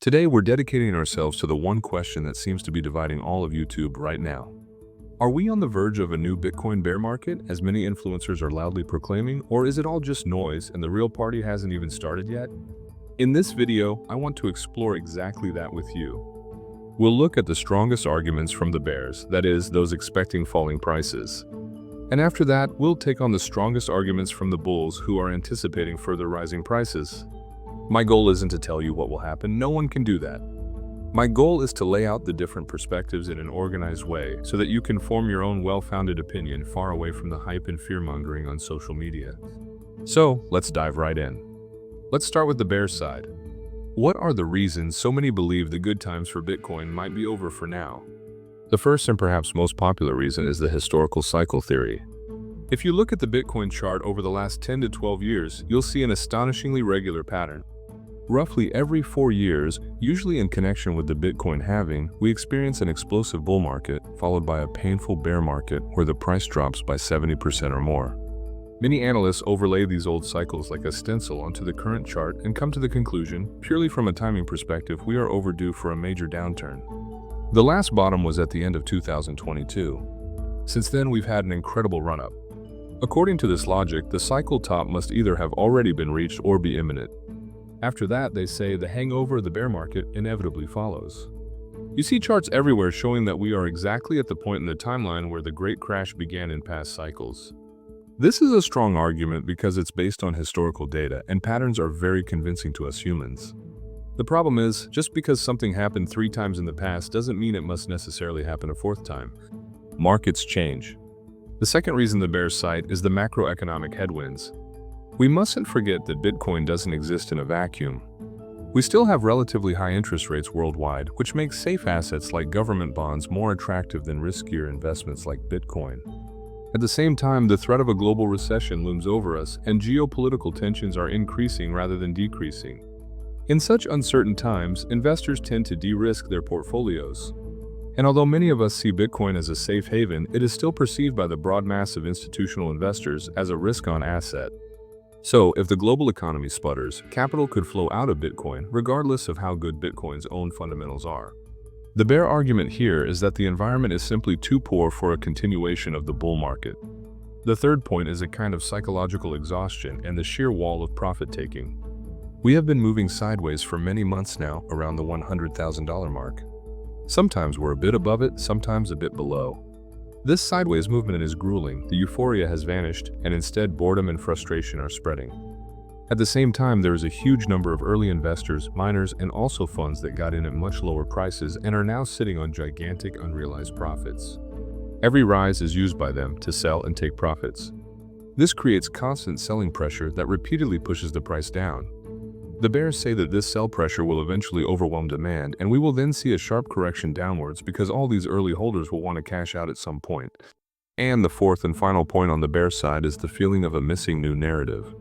Today, we're dedicating ourselves to the one question that seems to be dividing all of YouTube right now. Are we on the verge of a new Bitcoin bear market, as many influencers are loudly proclaiming, or is it all just noise and the real party hasn't even started yet? In this video, I want to explore exactly that with you. We'll look at the strongest arguments from the bears, that is, those expecting falling prices. And after that, we'll take on the strongest arguments from the bulls who are anticipating further rising prices. My goal isn't to tell you what will happen, no one can do that. My goal is to lay out the different perspectives in an organized way so that you can form your own well-founded opinion far away from the hype and fear-mongering on social media. So, let's dive right in. Let's start with the bear side. What are the reasons so many believe the good times for Bitcoin might be over for now? The first and perhaps most popular reason is the historical cycle theory. If you look at the Bitcoin chart over the last 10 to 12 years, you'll see an astonishingly regular pattern. Roughly every 4 years, usually in connection with the Bitcoin halving, we experience an explosive bull market, followed by a painful bear market where the price drops by 70% or more. Many analysts overlay these old cycles like a stencil onto the current chart and come to the conclusion, purely from a timing perspective, we are overdue for a major downturn. The last bottom was at the end of 2022. Since then, we've had an incredible run-up. According to this logic, the cycle top must either have already been reached or be imminent. After that, they say the hangover of the bear market inevitably follows. You see charts everywhere showing that we are exactly at the point in the timeline where the great crash began in past cycles. This is a strong argument because it's based on historical data, and patterns are very convincing to us humans. The problem is, just because something happened 3 times in the past doesn't mean it must necessarily happen a 4th time. Markets change. The second reason the bears cite is the macroeconomic headwinds. We mustn't forget that Bitcoin doesn't exist in a vacuum. We still have relatively high interest rates worldwide, which makes safe assets like government bonds more attractive than riskier investments like Bitcoin. At the same time, the threat of a global recession looms over us, and geopolitical tensions are increasing rather than decreasing. In such uncertain times, investors tend to de-risk their portfolios. And although many of us see Bitcoin as a safe haven, it is still perceived by the broad mass of institutional investors as a risk-on asset. So, if the global economy sputters, capital could flow out of Bitcoin regardless of how good Bitcoin's own fundamentals are. The bear argument here is that the environment is simply too poor for a continuation of the bull market. The third point is a kind of psychological exhaustion and the sheer wall of profit-taking. We have been moving sideways for many months now around the $100,000 mark. Sometimes we're a bit above it, sometimes a bit below. This sideways movement is grueling, the euphoria has vanished, and instead boredom and frustration are spreading. At the same time, there is a huge number of early investors, miners, and also funds that got in at much lower prices and are now sitting on gigantic unrealized profits. Every rise is used by them to sell and take profits. This creates constant selling pressure that repeatedly pushes the price down. The bears say that this sell pressure will eventually overwhelm demand, and we will then see a sharp correction downwards because all these early holders will want to cash out at some point. And the fourth and final point on the bear side is the feeling of a missing new narrative.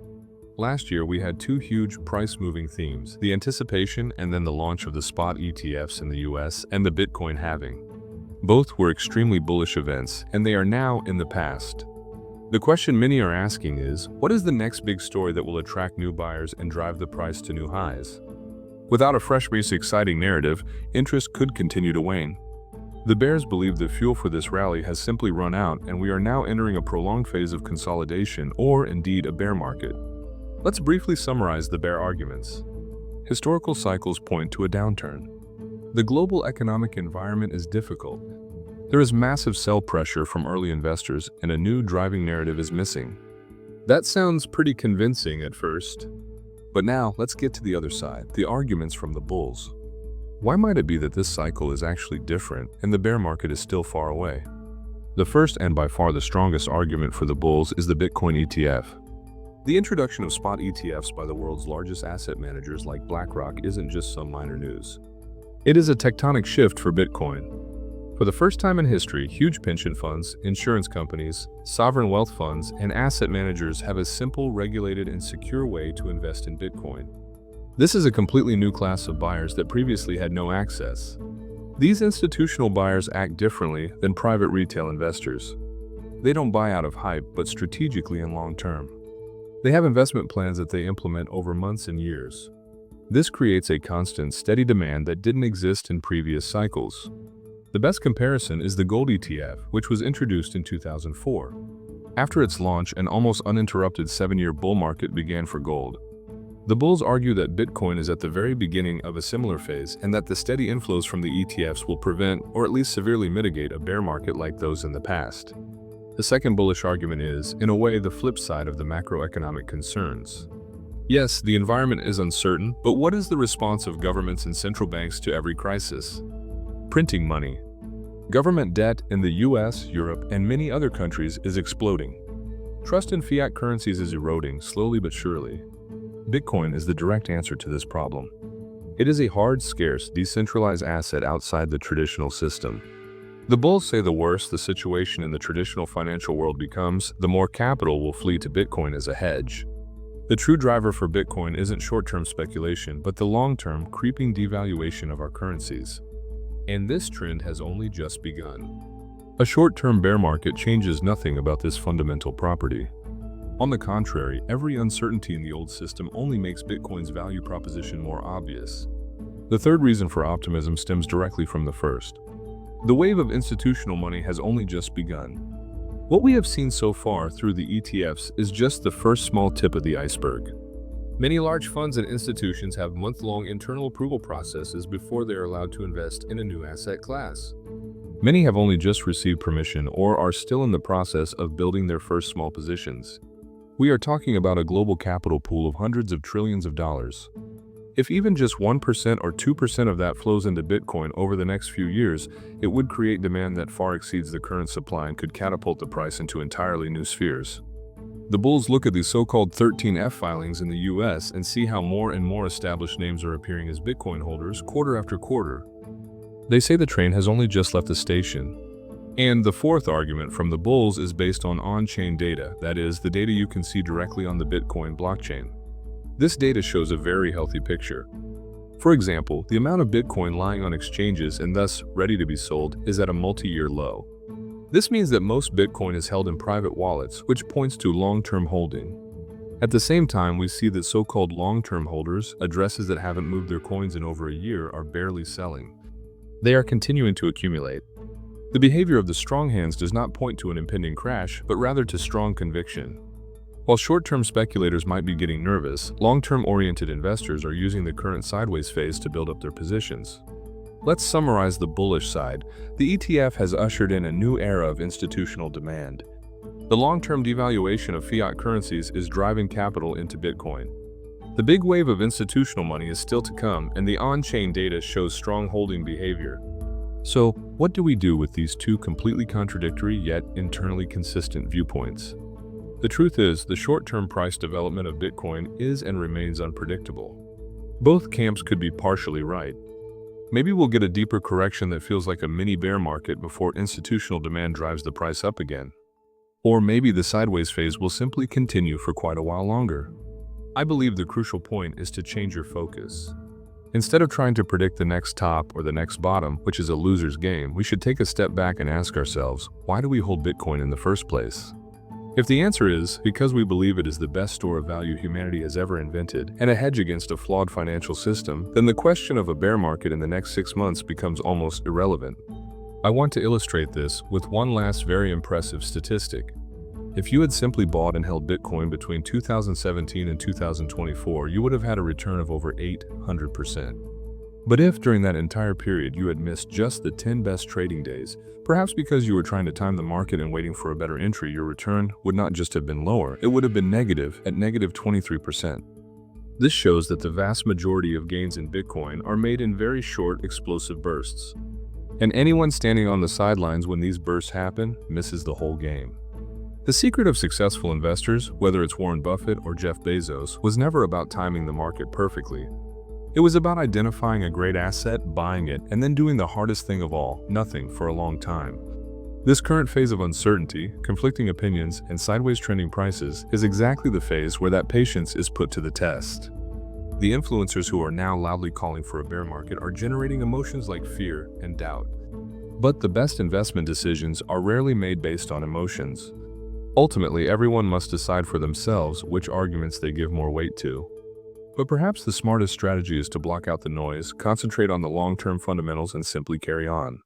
Last year, we had 2 huge price-moving themes, the anticipation and then the launch of the spot ETFs in the US and the Bitcoin halving. Both were extremely bullish events, and they are now in the past. The question many are asking is, what is the next big story that will attract new buyers and drive the price to new highs? Without a fresh, exciting narrative, interest could continue to wane. The bears believe the fuel for this rally has simply run out, and we are now entering a prolonged phase of consolidation or, indeed, a bear market. Let's briefly summarize the bear arguments. Historical cycles point to a downturn. The global economic environment is difficult. There is massive sell pressure from early investors, and a new driving narrative is missing. That sounds pretty convincing at first. But now, let's get to the other side, the arguments from the bulls. Why might it be that this cycle is actually different and the bear market is still far away? The first and by far the strongest argument for the bulls is the Bitcoin ETF. The introduction of spot ETFs by the world's largest asset managers like BlackRock isn't just some minor news. It is a tectonic shift for Bitcoin. For the first time in history, huge pension funds, insurance companies, sovereign wealth funds, and asset managers have a simple, regulated, and secure way to invest in Bitcoin. This is a completely new class of buyers that previously had no access. These institutional buyers act differently than private retail investors. They don't buy out of hype, but strategically and long term. They have investment plans that they implement over months and years. This creates a constant, steady demand that didn't exist in previous cycles. The best comparison is the gold ETF, which was introduced in 2004. After its launch, an almost uninterrupted 7-year bull market began for gold. The bulls argue that Bitcoin is at the very beginning of a similar phase and that the steady inflows from the ETFs will prevent or at least severely mitigate a bear market like those in the past. The second bullish argument is, in a way, the flip side of the macroeconomic concerns. Yes, the environment is uncertain, but what is the response of governments and central banks to every crisis? Printing money. Government debt in the US, Europe, and many other countries is exploding. Trust in fiat currencies is eroding, slowly but surely. Bitcoin is the direct answer to this problem. It is a hard, scarce, decentralized asset outside the traditional system. The bulls say the worse the situation in the traditional financial world becomes, the more capital will flee to Bitcoin as a hedge. The true driver for Bitcoin isn't short-term speculation, but the long-term, creeping devaluation of our currencies. And this trend has only just begun. A short-term bear market changes nothing about this fundamental property. On the contrary, every uncertainty in the old system only makes Bitcoin's value proposition more obvious. The third reason for optimism stems directly from the first. The wave of institutional money has only just begun. What we have seen so far through the ETFs is just the first small tip of the iceberg. Many large funds and institutions have month-long internal approval processes before they are allowed to invest in a new asset class. Many have only just received permission or are still in the process of building their first small positions. We are talking about a global capital pool of hundreds of trillions of dollars. If even just 1% or 2% of that flows into Bitcoin over the next few years, it would create demand that far exceeds the current supply and could catapult the price into entirely new spheres. The bulls look at the so-called 13F filings in the US and see how more and more established names are appearing as Bitcoin holders quarter after quarter. They say the train has only just left the station. And the fourth argument from the bulls is based on on-chain data, that is, the data you can see directly on the Bitcoin blockchain. This data shows a very healthy picture. For example, the amount of Bitcoin lying on exchanges and thus ready to be sold is at a multi-year low. This means that most Bitcoin is held in private wallets, which points to long-term holding. At the same time, we see that so-called long-term holders, addresses that haven't moved their coins in over a year, are barely selling. They are continuing to accumulate. The behavior of the strong hands does not point to an impending crash, but rather to strong conviction. While short-term speculators might be getting nervous, long-term oriented investors are using the current sideways phase to build up their positions. Let's summarize the bullish side. The ETF has ushered in a new era of institutional demand. The long-term devaluation of fiat currencies is driving capital into Bitcoin. The big wave of institutional money is still to come, and the on-chain data shows strong holding behavior. So, what do we do with these two completely contradictory yet internally consistent viewpoints? The truth is, the short-term price development of Bitcoin is and remains unpredictable. Both camps could be partially right. Maybe we'll get a deeper correction that feels like a mini bear market before institutional demand drives the price up again. Or maybe the sideways phase will simply continue for quite a while longer. I believe the crucial point is to change your focus. Instead of trying to predict the next top or the next bottom, which is a loser's game, we should take a step back and ask ourselves, why do we hold Bitcoin in the first place? If the answer is because we believe it is the best store of value humanity has ever invented and a hedge against a flawed financial system, then the question of a bear market in the next 6 months becomes almost irrelevant. I want to illustrate this with one last very impressive statistic. If you had simply bought and held Bitcoin between 2017 and 2024, you would have had a return of over 800%. But if during that entire period you had missed just the 10 best trading days, perhaps because you were trying to time the market and waiting for a better entry, your return would not just have been lower, it would have been negative at negative 23%. This shows that the vast majority of gains in Bitcoin are made in very short, explosive bursts. And anyone standing on the sidelines when these bursts happen misses the whole game. The secret of successful investors, whether it's Warren Buffett or Jeff Bezos, was never about timing the market perfectly. It was about identifying a great asset, buying it, and then doing the hardest thing of all, nothing for a long time. This current phase of uncertainty, conflicting opinions, and sideways trending prices is exactly the phase where that patience is put to the test. The influencers who are now loudly calling for a bear market are generating emotions like fear and doubt. But the best investment decisions are rarely made based on emotions. Ultimately, everyone must decide for themselves which arguments they give more weight to. But perhaps the smartest strategy is to block out the noise, concentrate on the long-term fundamentals, and simply carry on.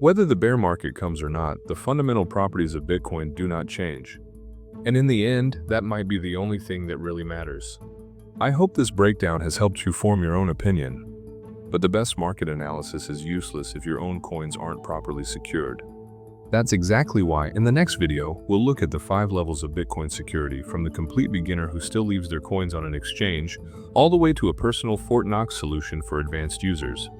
Whether the bear market comes or not, the fundamental properties of Bitcoin do not change. And in the end, that might be the only thing that really matters. I hope this breakdown has helped you form your own opinion. But the best market analysis is useless if your own coins aren't properly secured. That's exactly why, in the next video, we'll look at the 5 levels of Bitcoin security, from the complete beginner who still leaves their coins on an exchange, all the way to a personal Fort Knox solution for advanced users.